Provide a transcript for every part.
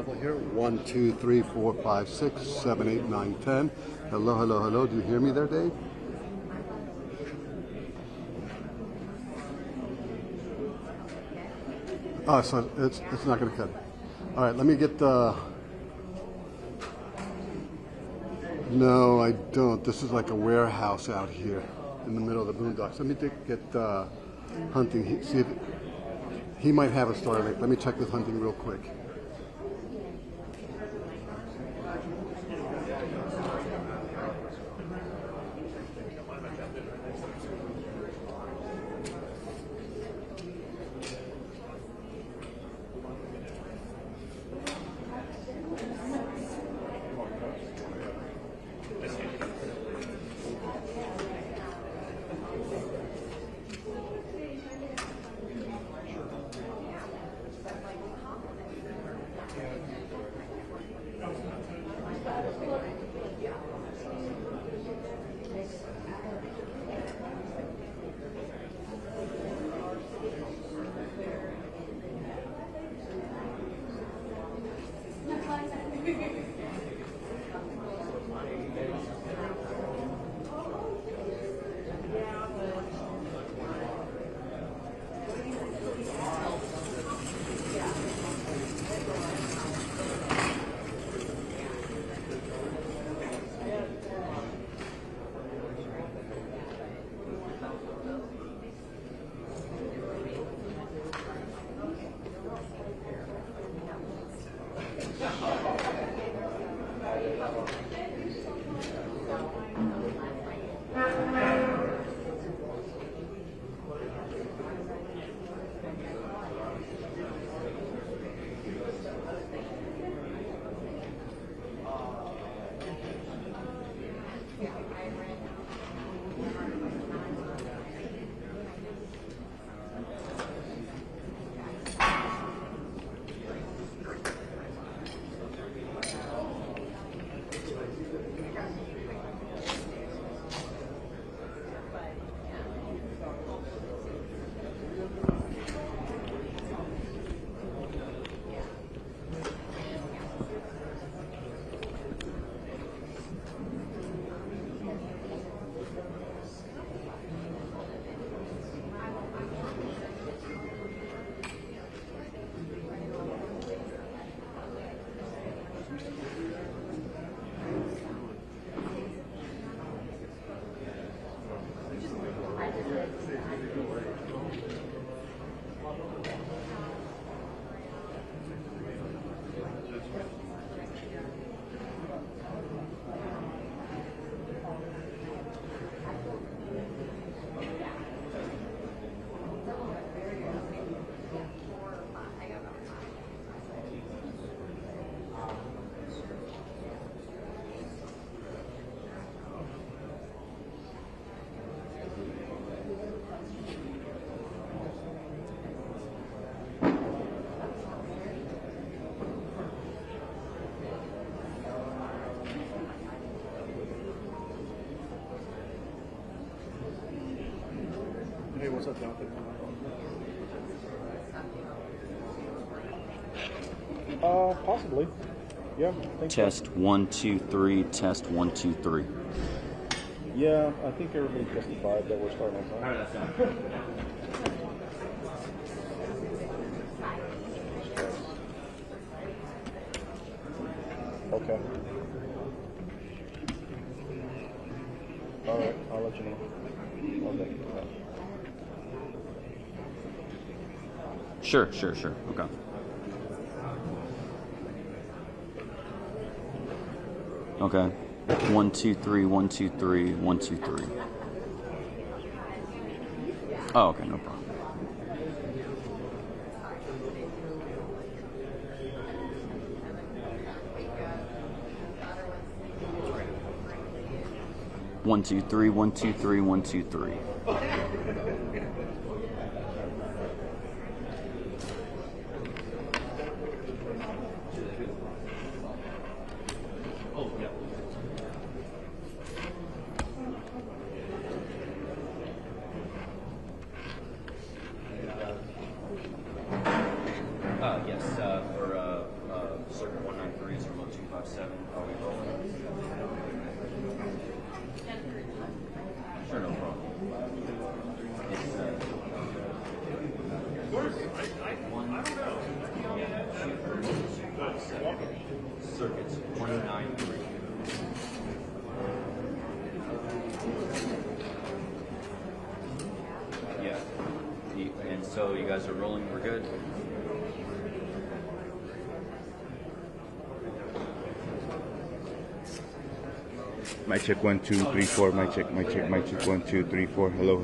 level here. 1, 2, 3, 4, 5, 6, 7, 8, 9, 10. Hello, hello, hello. Do you hear me there, Dave? Oh, so it's not going to cut. All right, let me get the... No, I don't. This is like a warehouse out here in the middle of the boondocks. Let me get Hunting. See if he might have a Starlink. Let me check with Hunting real quick. Hey, what's up, Jonathan? Possibly. Yeah. I think Test so. 1 2 3. Test 1 2 3. Yeah, I think everybody justified that we're starting on time. How did that sound? Okay. All right, I'll let you know. Okay. Sure. Okay. Okay. 1 2 3. 1 2 3. 1 2 3. Oh, okay, no problem. One, two, three, 1 2 3, 1 2 3. Oh, yeah. Yes, for circuit So you guys are rolling. We're good. My check 1 2 3 4. My check 1 2 3 4. Hello.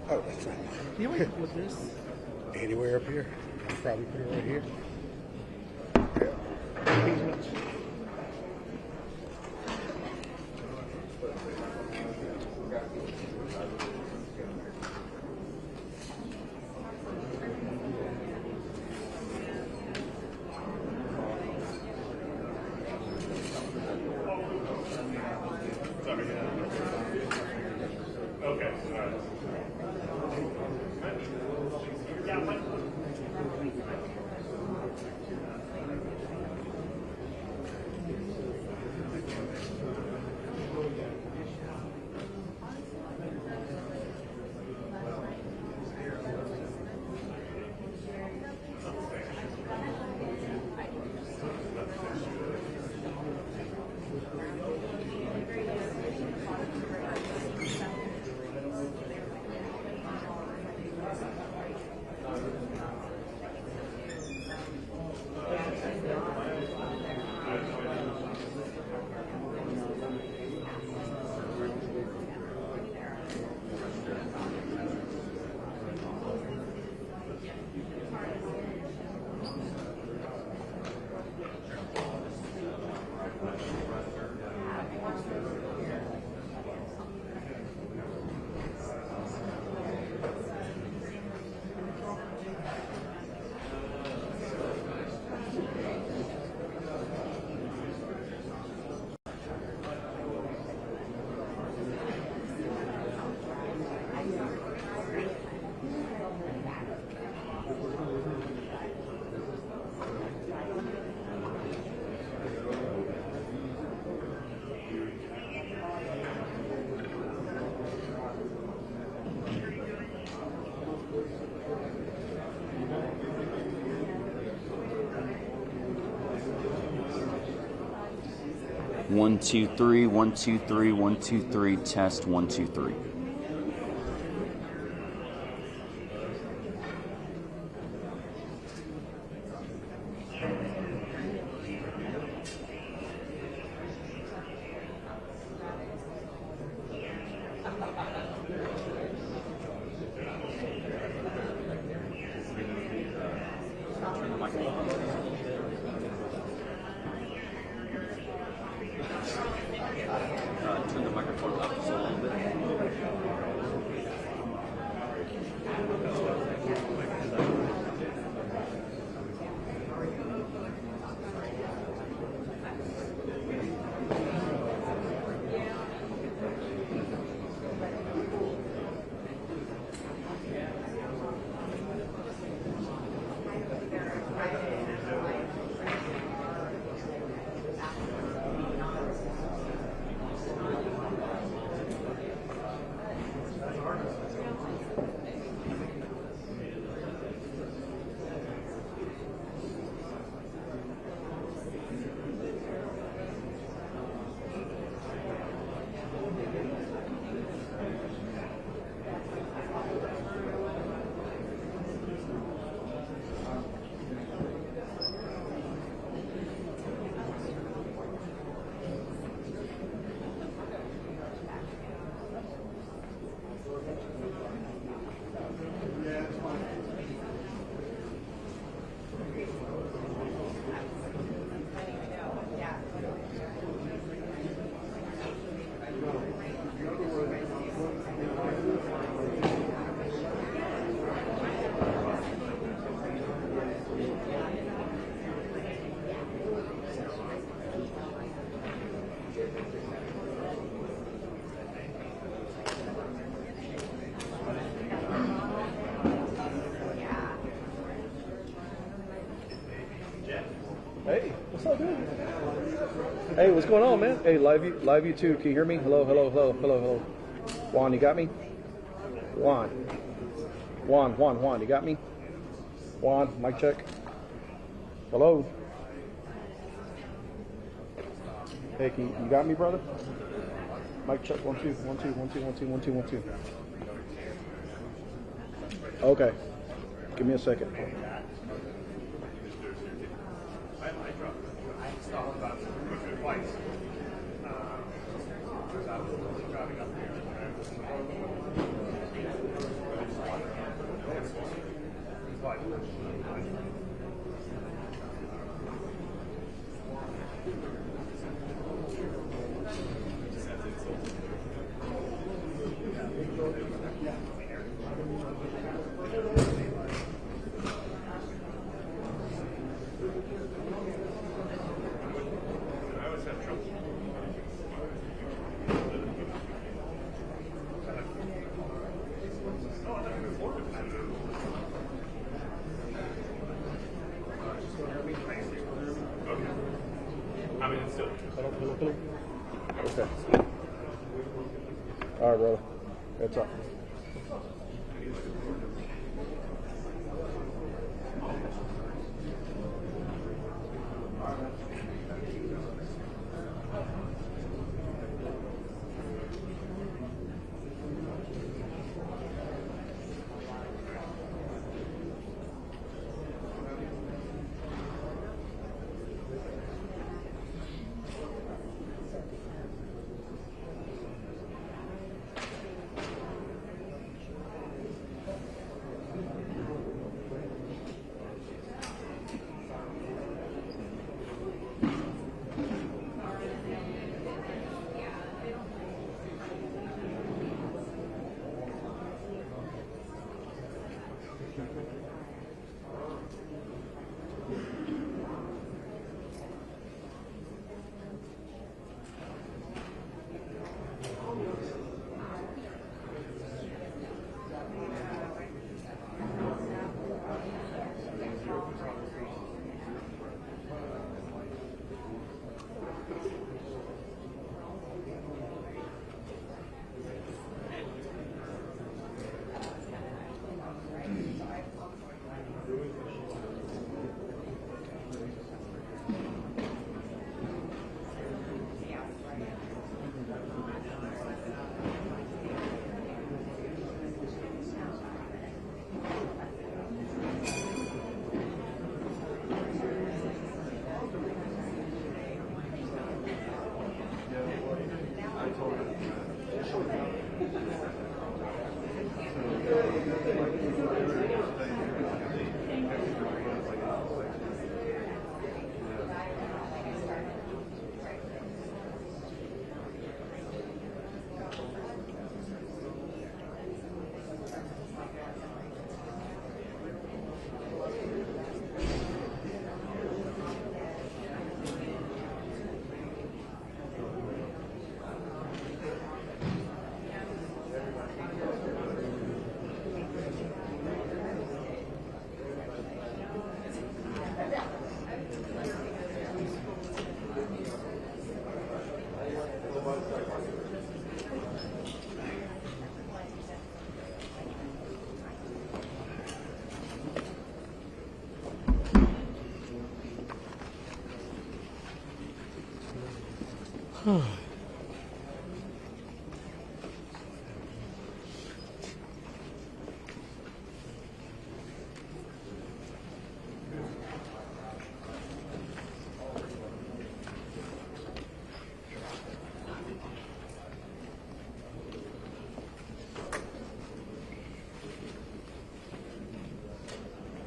Oh, that's right. You went with this? Anywhere up here? Probably put it right here. Yeah. 1 2 3 1 2 3 1 2 3 test 1 2 3. Turn the microphone up just a little bit. Hey, what's up, dude? Hey, what's going on, man? Hey, live you too. Can you hear me? Hello. Juan, you got me? Juan, you got me? Juan, mic check. Hello. Hey, you got me, brother? Mic check. 1 2 1 2 1 2 1 2 1 2 1 2. Okay. Give me a second. Okay. All right, brother. That's all.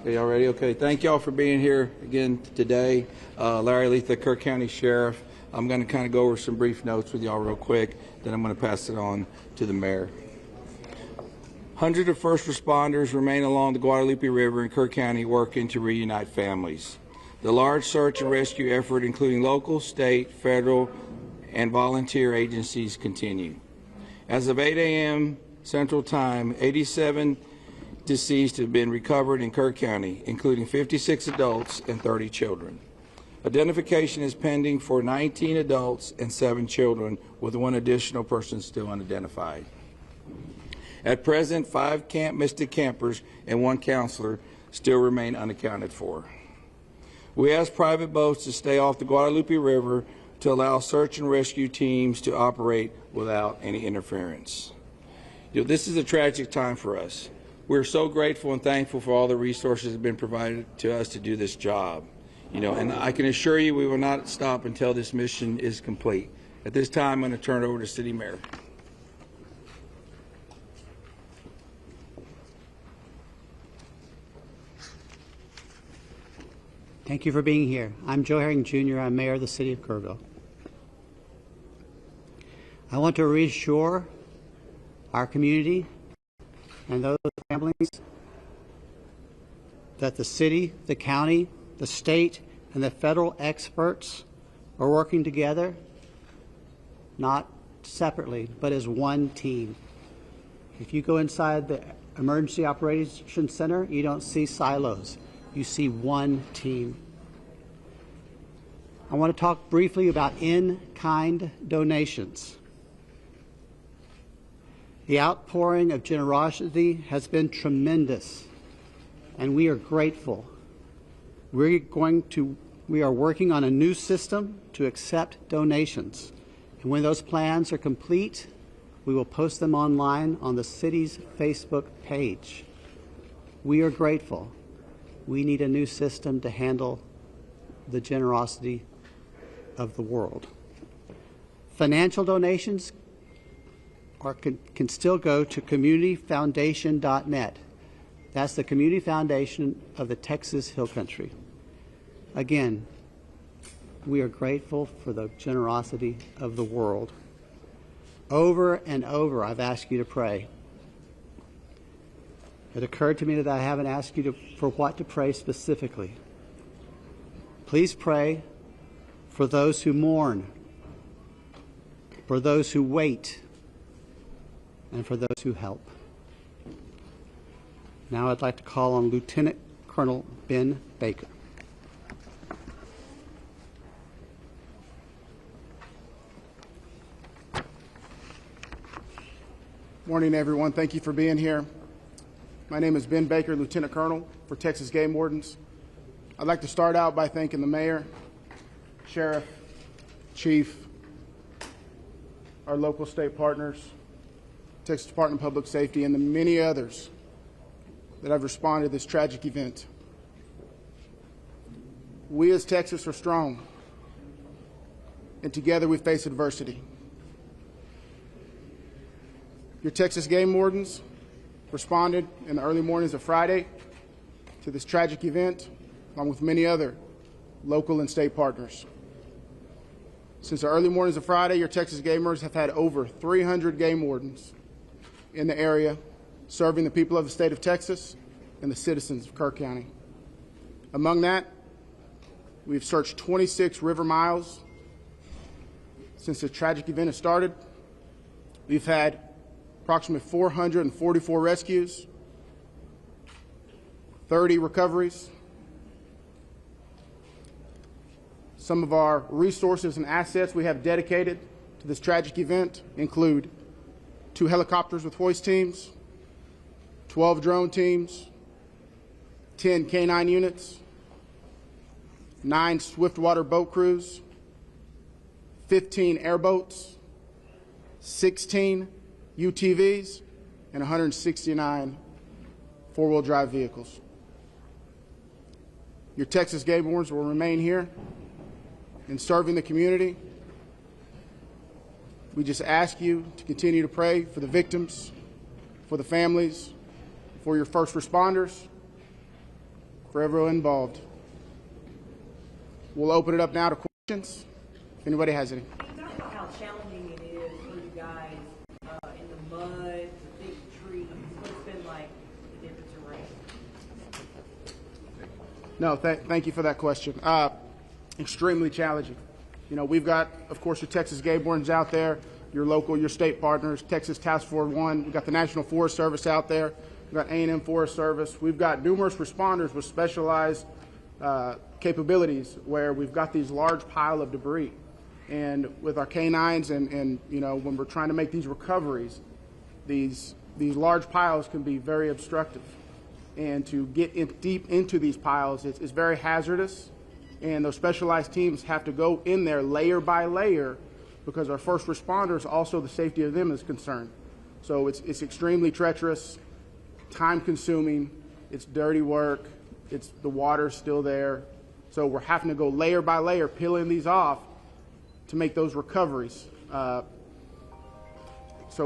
Okay, y'all ready? Okay, thank y'all for being here again today. Larry Letha, Kirk County Sheriff. I'm going to kind of go over some brief notes with y'all real quick, then I'm going to pass it on to the mayor. Hundreds of first responders remain along the Guadalupe River in Kirk County working to reunite families. The large search and rescue effort, including local, state, federal, and volunteer agencies, continue. As of 8 a.m. Central Time, 87 deceased have been recovered in Kirk County, including 56 adults and 30 children. Identification is pending for 19 adults and 7 children, with 1 additional person still unidentified. At present, 5 Camp Mystic campers and 1 counselor still remain unaccounted for. We ask private boats to stay off the Guadalupe River to allow search and rescue teams to operate without any interference. This is a tragic time for us. we're so grateful and thankful for all the resources that have been provided to us to do this job. And I can assure you we will not stop until this mission is complete. At this time, I'm going to turn it over to City Mayor. Thank you for being here. I'm Joe Herring Jr. I'm Mayor of the City of Kerrville. I want to reassure our community and those families that the city, the county, the state, and the federal experts are working together, not separately, but as one team. If you go inside the Emergency Operations Center, you don't see silos. You see one team. I want to talk briefly about in-kind donations. The outpouring of generosity has been tremendous, and we are grateful. We are working on a new system to accept donations, and when those plans are complete, we will post them online on the city's Facebook page. We are grateful. We need a new system to handle the generosity of the world. Financial donations can still go to communityfoundation.net. That's the community foundation of the Texas Hill Country. Again, we are grateful for the generosity of the world. Over and over, I've asked you to pray. It occurred to me that I haven't asked you for what to pray specifically. Please pray for those who mourn, for those who wait, and for those who help. Now I'd like to call on Lieutenant Colonel Ben Baker. Morning, everyone. Thank you for being here. My name is Ben Baker, Lieutenant Colonel for Texas Game Wardens. I'd like to start out by thanking the Mayor, Sheriff, Chief, our local state partners, Texas Department of Public Safety, and the many others that have responded to this tragic event. We as Texas are strong, and together we face adversity. Your Texas Game Wardens responded in the early mornings of Friday to this tragic event, along with many other local and state partners. Since the early mornings of Friday, your Texas Gamers have had over 300 game wardens in the area, serving the people of the state of Texas and the citizens of Kerr County. Among that, we've searched 26 river miles since the tragic event has started. We've had approximately 444 rescues, 30 recoveries. Some of our resources and assets we have dedicated to this tragic event include 2 helicopters with hoist teams, 12 drone teams, 10 K-9 units, 9 swiftwater boat crews, 15 airboats, 16 UTVs, and 169 four-wheel drive vehicles. Your Texas Game Wardens will remain here in serving the community. We just ask you to continue to pray for the victims, for the families, for your first responders, for everyone involved. We'll open it up now to questions, if anybody has any. Can you talk about how challenging it is for you guys in the mud, the big trees? What's it been like, the difference in rain? No, thank you for that question. Extremely challenging. You know, we've got, of course, your Texas Game Wardens out there, your local, your state partners, Texas Task Force 1. We've got the National Forest Service out there. We've got A&M Forest Service. We've got numerous responders with specialized capabilities where we've got these large pile of debris. And with our K-9s and you know, when we're trying to make these recoveries, these large piles can be very obstructive. And to get deep into these piles is very hazardous. And those specialized teams have to go in there layer by layer because our first responders, also the safety of them is concerned. So it's extremely treacherous. time-consuming. It's dirty work. The water's still there. So we're having to go layer by layer, peeling these off to make those recoveries. So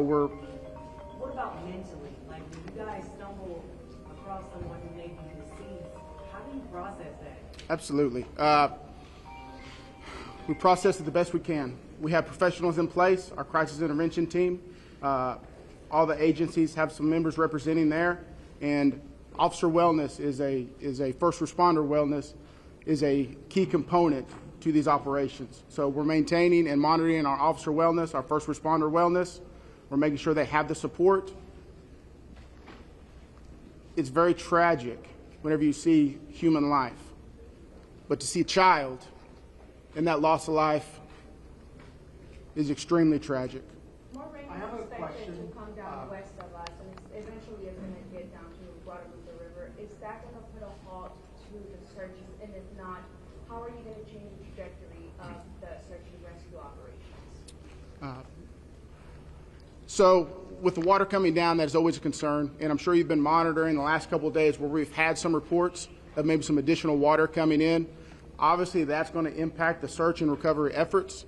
we're What about mentally? Like, when you guys stumble across someone who may be deceased, how do you process that? absolutely. We process it the best we can. We have professionals in place, our crisis intervention team. All the agencies have some members representing there, and officer wellness is a first responder wellness is a key component to these operations. So we're maintaining and monitoring our officer wellness, our first responder wellness. We're making sure they have the support. It's very tragic whenever you see human life, but to see a child and that loss of life is extremely tragic. More rain is expected to come down west of us, and eventually it's going to get down to Guadalupe River. Is that going to put a halt to the searches? And if not, how are you going to change the trajectory of the search and rescue operations? So with the water coming down, that's always a concern, and I'm sure you've been monitoring the last couple of days where we've had some reports of maybe some additional water coming in. Obviously, that's going to impact the search and recovery efforts.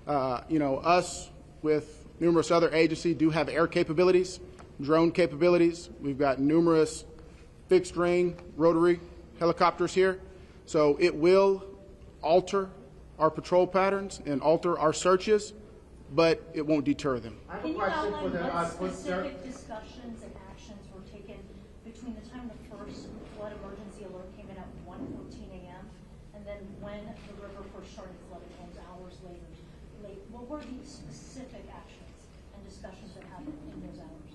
Us with numerous other agencies do have air capabilities, drone capabilities. We've got numerous fixed wing, rotary helicopters here. So it will alter our patrol patterns and alter our searches, but it won't deter them. Can you outline what specific discussions and actions were taken between the time the first flood emergency alert came in at 1:14 a.m. and then when the river first started flooding homes hours later? What were the specific actions and discussions that happened in those hours?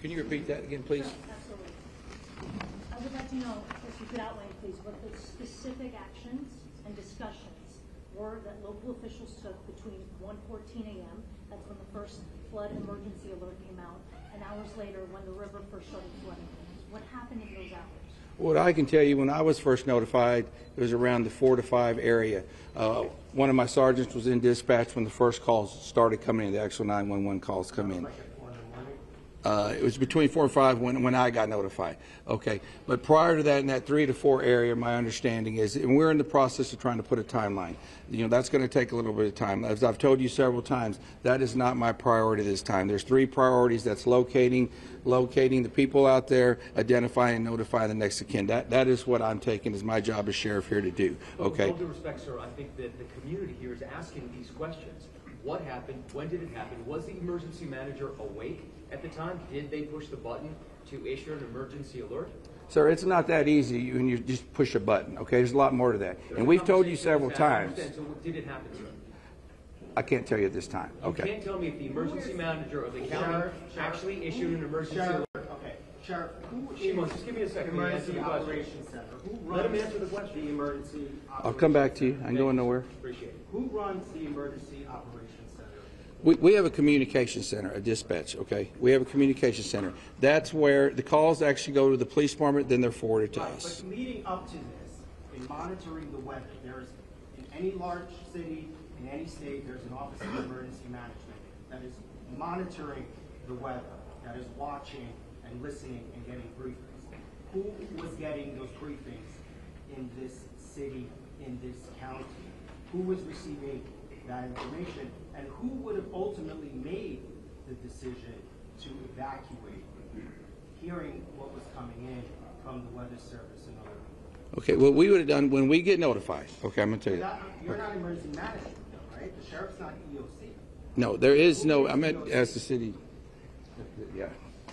Can you repeat that again, please? Absolutely. I would like to know if you could outline, please, what the specific actions and discussions were that local officials took between 1:14 a.m., that's when the first flood emergency alert came out, and hours later when the river first started flooding. What happened in those hours? What I can tell you, when I was first notified, it was around the 4 to 5 area. One of my sergeants was in dispatch when the first calls started coming in, the actual 911 calls come in. It was between 4 and 5 when I got notified. Okay, but prior to that, in that 3 to 4 area, my understanding is, and we're in the process of trying to put a timeline. That's going to take a little bit of time. As I've told you several times, that is not my priority this time. There's 3 priorities. That's locating the people out there, identifying and notifying the next of kin. That is what I'm taking as my job as sheriff here to do. Okay. With all due respect, sir, I think that the community here is asking these questions. What happened? When did it happen? Was the emergency manager awake at the time? Did they push the button to issue an emergency alert? Sir, it's not that easy when you just push a button, okay? There's a lot more to that. And we've told you several times. So did it happen, sir? I can't tell you at this time. Okay. You can't tell me if the emergency manager of the county actually issued an emergency alert. Okay, Sheriff, who Shimon, just give me a second to answer Emergency the question. Operations Center? Who Let him runs answer the question. The emergency. I'll come back to you. I ain't going nowhere. Appreciate it. Who runs the Emergency Operations Center? We have a communication center, a dispatch, okay? We have a communication center. That's where the calls actually go to the police department, then they're forwarded to us. But leading up to this, in monitoring the weather, there's, in any large city, in any state, there's an Office of Emergency Management that is monitoring the weather, that is watching and listening and getting briefings. Who was getting those briefings in this city, in this county? Who was receiving that information, and who would have ultimately made the decision to evacuate, hearing what was coming in from the Weather Service and other? Okay, well, we would have done when we get notified. Okay, I'm going to tell you. You're not emergency management, though, right? The sheriff's not EOC. No, there is no, I meant as the city. Yeah,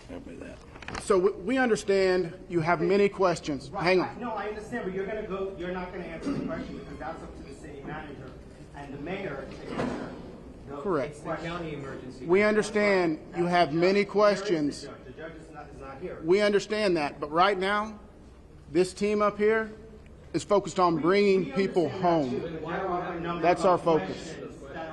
help me with that. So we understand you have many questions. Right. Hang on. No, I understand, but you're not going to answer the question because that's up to the city manager and the mayor to answer. Correct. The county emergency. We understand you have many questions. The judge is not here. We understand that, but right now, this team up here is focused on bringing people home. That's our focus.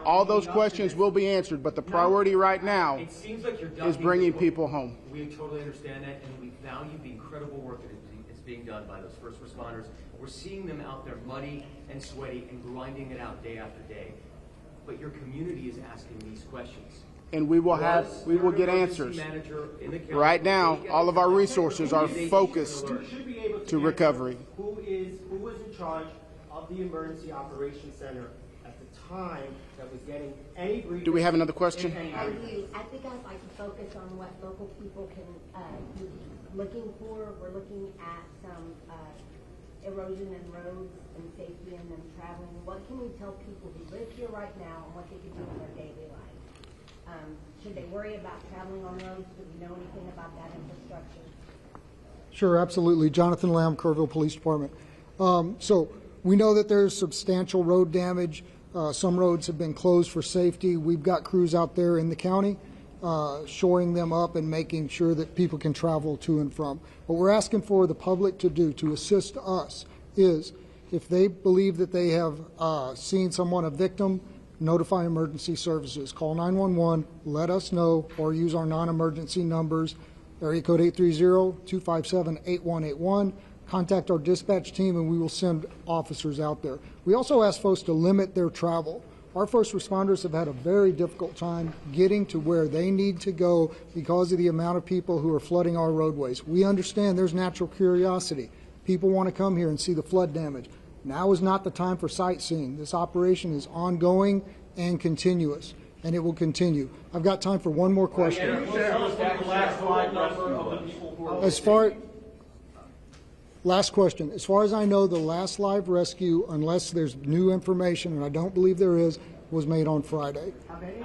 All those questions will be answered, but the priority right now It seems like you're is bringing people home. We totally understand that, and we value the incredible work that is being done by those first responders. We're seeing them out there muddy and sweaty and grinding it out day after day. But your community is asking these questions. and we will Was get there an emergency answers. manager in the county Right now, awake at all the of our time? resources are Who did they focused alert? You should be able to answer recovery. Who was in charge of the emergency operations center at the time that was getting any briefings? Do we have another question? if any I briefings? do. I think I'd like to focus on what local people can be looking for. We're looking at some erosion in roads and safety in them traveling. What can we tell people who live here right now and what they can do in their daily life? Should they worry about traveling on roads? Do we know anything about that infrastructure? Sure, absolutely. Jonathan Lamb, Kerrville Police Department. So we know that there's substantial road damage. Some roads have been closed for safety. We've got crews out there in the county shoring them up and making sure that people can travel to and from. What we're asking for the public to do to assist us is if they believe that they have seen someone, a victim, notify emergency services. Call 911, let us know, or use our non-emergency numbers, area code 830-257-8181. Contact our dispatch team and we will send officers out there. We also ask folks to limit their travel. Our first responders have had a very difficult time getting to where they need to go because of the amount of people who are flooding our roadways. We understand there's natural curiosity. People want to come here and see the flood damage. Now is not the time for sightseeing. This operation is ongoing and continuous, and it will continue. I've got time for one more question. Last question. As far as I know, the last live rescue, unless there's new information, and I don't believe there is, was made on Friday.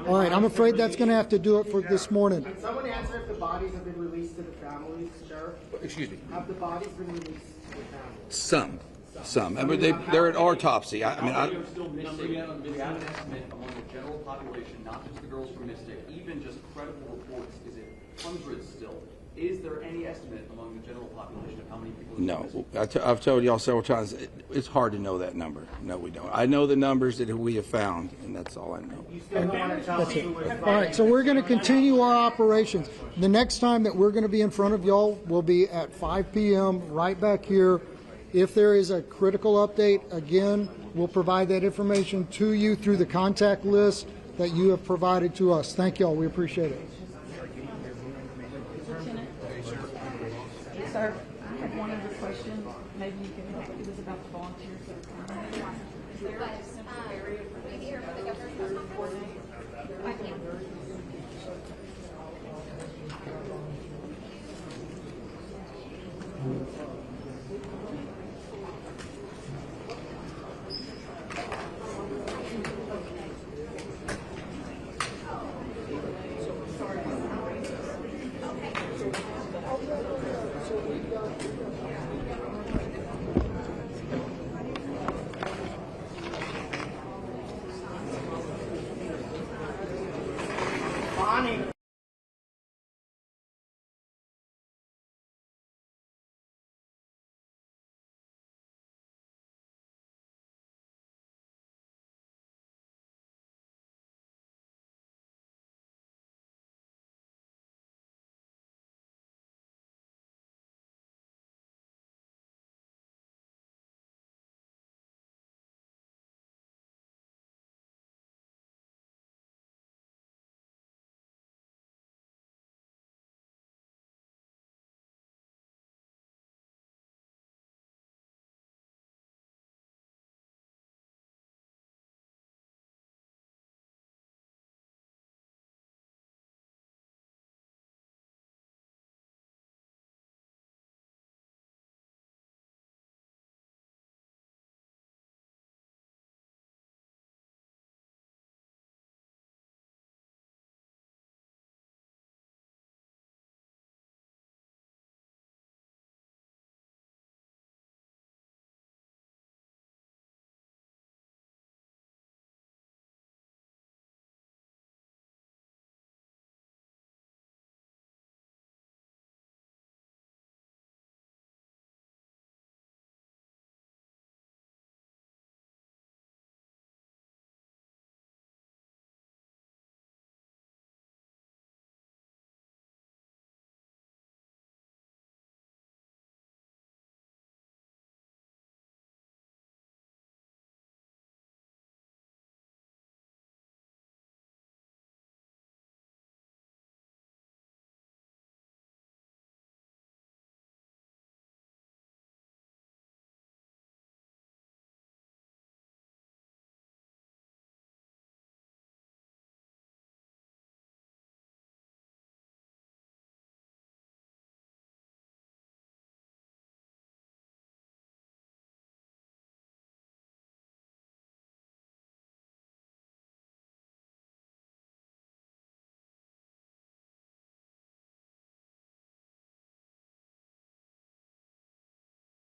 All right, I'm afraid that's going to have to do it for this morning. Can someone answer if the bodies have been released to the families, Sheriff? Excuse me. Have the bodies been released to the families? Some. I mean, they're at autopsy. Still missing. We have an estimate among the general population, not just the girls from Mystic, even just credible reports. Is it hundreds still? Is there any estimate among the general population of how many people? No, I've told y'all several times, it's hard to know that number. No, we don't. I know the numbers that we have found, and that's all I know. You still don't want to tell us who was All right, so we're going to continue our operations. The next time that we're going to be in front of y'all will be at 5 p.m. right back here. If there is a critical update, again, we'll provide that information to you through the contact list that you have provided to us. Thank y'all. We appreciate it. Sir, I have one other question. Maybe you can help. It was about the volunteers that are coming. Is there a central area for this coordinate? Bonnie.